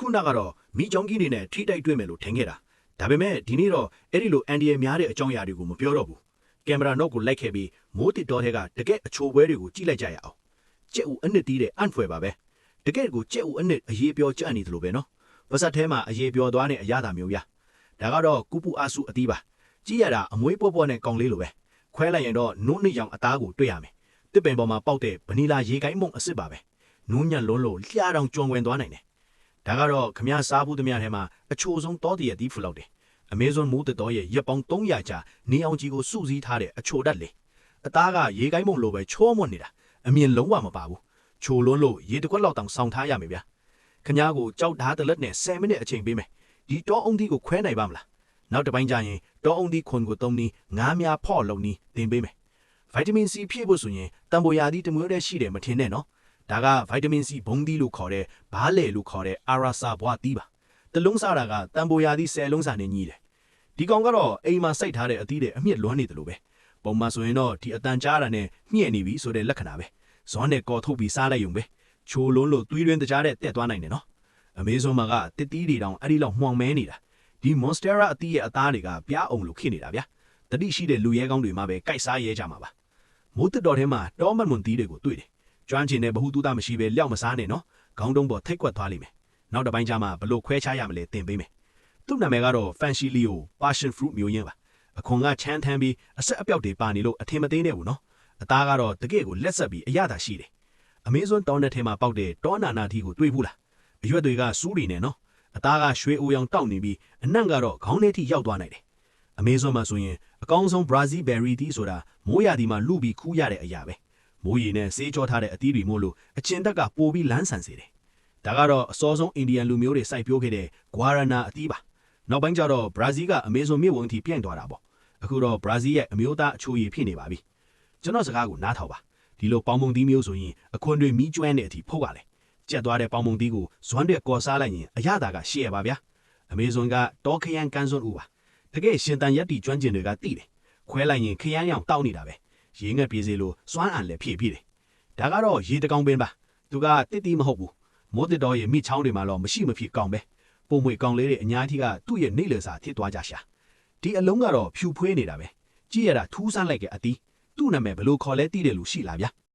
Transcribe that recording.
အခုနောက်ကတော့မိချောင်းကြီးနေနဲ့ထိတိုက်တွေ့မယ်လို့ထင်ခဲ့တာဒါပေမဲ့ဒီနေ့တော့အဲ့ဒီလိုအန်ဒီယယ်များတဲ့အကြောင်းအရာတွေကိုမပြောတော့ဘူးကင်မရာနော့ကိုလိုက်ခဲ့ပြီးမိုးတစ်တော်ထဲကတကယ်အချိုပွဲတွေကိုကြည့်လိုက်ကြရအောင်ကြက်ဦးအနှစ်တီးတဲ့အန်ဖွယ်ပါပဲတကယ်ကိုကြက်ဦးအနှစ်အရေးပြောကြနေသလိုပဲနော်ပါစက်ထဲမှာအရေးပြောသွားတဲ့အရာသာမျိုးပြဒါကတော့ကူပူအာစုအတီးပါကြည့်ရတာအမွေးပေါ့ပေါ့နဲ့ကောင်းလေးလိုပဲခွဲလိုက်ရင်တော့နုံးနှစ်ရောင်အသားကိုတွေ့ရမယ်တစ်ပင်ပေါ်မှာပေါက်တဲ့ဗနီလာရေကိုင်းမုံအစ်စ်ပါပဲနုံးညံ့လုံးလို့လျှာတောင်ကြုံဝင်သွားနိုင်တယ်ဒါကတော့ခမည်းစားဘူးသမျှထဲမှာအချိုဆုံးတောတရတီးဖူလောက်တယ်အမေဇွန်မိုးတတော်ရဲ့ရက်ပေါင်း300ကြာနေအောင်ကြီးကိုစုစည်းထားတဲ့အချိုတက်လေအသားကရေကိုင်းမုံလိုပဲချောမွတ်နေတာအမြင်လုံးဝမပါဘူးချိုလွန်းလို့ရေတကွက်လောက်တောင်စောင့်ထားရမယ်ဗျာခမည်းကိုကြောက်ဓာတ်တလက်နဲ့10မိနစ်အချိန်ပေးမယ်ဒီတောအုံးသီးကိုခွဲနိုင်ပါမလားနောက်တစ်ပိုင်းကျရင်တောအုံးသီးခွန်ကိုသုံးပြီးငါးများဖော့လုံးပြီးတင်ပေးမယ်ဗိုက်တာမင်စီဖြည့်ဖို့ဆိုရင်တံပိုရာသီးတစ်မျိုးတည်းရှိတယ်မထင်နဲ့နော်ဒါကဗိုက်တာမင်စီဘုံသီးလို့ခေါ်တဲ့ဘားလေလို့ခေါ်တဲ့အာရာဆာဘွားသီးပါတလုံးစားတာကတံပိုရာသီး10လုံးစာနဲ့ညီးတယ်ဒီကောင်ကတော့အိမ်မှာစိုက်ထားတဲ့အသီးတွေအမြင့်လွှမ်းနေတယ်လို့ပဲပုံမှန်ဆိုရင်တော့ဒီအတန်ကြားတာနဲ့ညှဲ့နေပြီဆိုတဲ့လက္ခဏာပဲဇွန်နဲ့ကော်ထုတ်ပြီးစားလိုက်ရုံပဲချိုလုံးလို့သွေးရင်းတကြားတဲ့တက်သွားနိုင်တယ်နော်အမေဇွန်မှာကတစ်တီးတွေတောင်အဲ့ဒီလောက်မှောင်မဲနေတာဒီမွန်စတာရာအသီးရဲ့အသားတွေကပြားအောင်လို့ခိနေတာဗျာတတိရှိတဲ့လူရဲကောင်းတွေမှပဲကြိုက်စားရဲကြမှာပါမိုးတစ်တော်ထဲမှာတောမတ်မွန်သီးတွေကိုတွေ့တယ်ကျွမ်းကျင်တဲ့ဘဟုတုတမရှိပဲလျှောက်မစားနဲ့နော်ခေါင်းတုံးပေါ်ထိတ်ကွက်သွားလိမ့်မယ်နောက်တစ်ပိုင်းကျမှဘလို့ခွဲခြားရမလဲသင်ပေးမယ်သူ့နာမည်ကတော့ Fancy Leo Passion Fruit မျိုးရင်းပါအခွန်ကချမ်းထမ်းပြီးအဆက်အပြောက်တွေပါနေလို့အထင်မသေးနဲ့ဘူးနော်အသားကတော့တကယ့်ကိုလက်ဆက်ပြီးအရသာရှိတယ်အမေဇွန်တောင်ထဲမှာပေါက်တဲ့တောနာနာသီးကိုတွေ့ဘူးလားအရွက်တွေကစူးနေနဲ့နော်အသားကရွှေအိုရောင်တောက်နေပြီးအနံ့ကတော့ခေါင်းထဲထိရောက်သွားနိုင်တယ်အမေဇွန်မှာဆိုရင်အကောင်းဆုံး Brazil berry သီးဆိုတာမိုးရာသီမှာလူပြီးခူးရတဲ့အရာပဲမိုးရီနဲ့ဆေးကြောထားတဲ့အသီးတွေမို့လို့အကျဉ်တက်ကပိုပြီးလန်းဆန်စေတယ်ဒါကတော့အစောဆုံးအိန္ဒိယလူမျိုးတွေစိုက်ပျိုးခဲ့တဲ့ Guarana အသီးပါနောက်ပိုင်းကျတော့ Brazil ကအမေဇွန်မြစ်ဝန်းထိပြန့်သွားတာပေါ့အခုတော့ Brazil ရဲ့အမျိုးသားအချိုရည်ဖြစ်နေပါပြီကျွန်တော်စကားကိုနားထောင်ပါဒီလိုပေါင်မုံသီးမျိုးဆိုရင်အခွန်တွေမီးကျွမ်းတဲ့အထိဖုတ်ပါလေကျက်သွားတဲ့ပေါင်မုံသီးကိုဇွမ်းတဲ့ကော်စားလိုက်ရင်အရသာကရှေ့ရပါဗျာအမေဇွန်ကတောခရမ်းကန်စွန်းဦးပါတကယ်ရှင်တန်ရက်တီကျွမ်းကျင်တွေကတိတယ်ခွဲလိုက်ရင်ခရမ်းရောင်တောက်နေတာပဲရေငက်ပြေစီလို့စွမ်းအံလည်းဖြည့်ပြည့်တယ်ဒါကတော့ရေတကောင်ပင်ပါသူကတစ်တီးမဟုတ်ဘူးမိုးတစ်တော်ရဲ့မိချောင်းတွေမှာတော့မရှိမဖြစ်ကောင်းပဲပုံမွေကောင်းလေးတွေအများကြီးကသူ့ရဲ့နေလေစာထစ်သွားကြရှာဒီအလုံးကတော့ဖြူဖွေးနေတာပဲကြည့်ရတာထူးဆန်းလိုက်တဲ့အတီးသူ့နာမည်ဘလို့ခေါ်လဲသိတယ်လို့ရှိလားဗျာ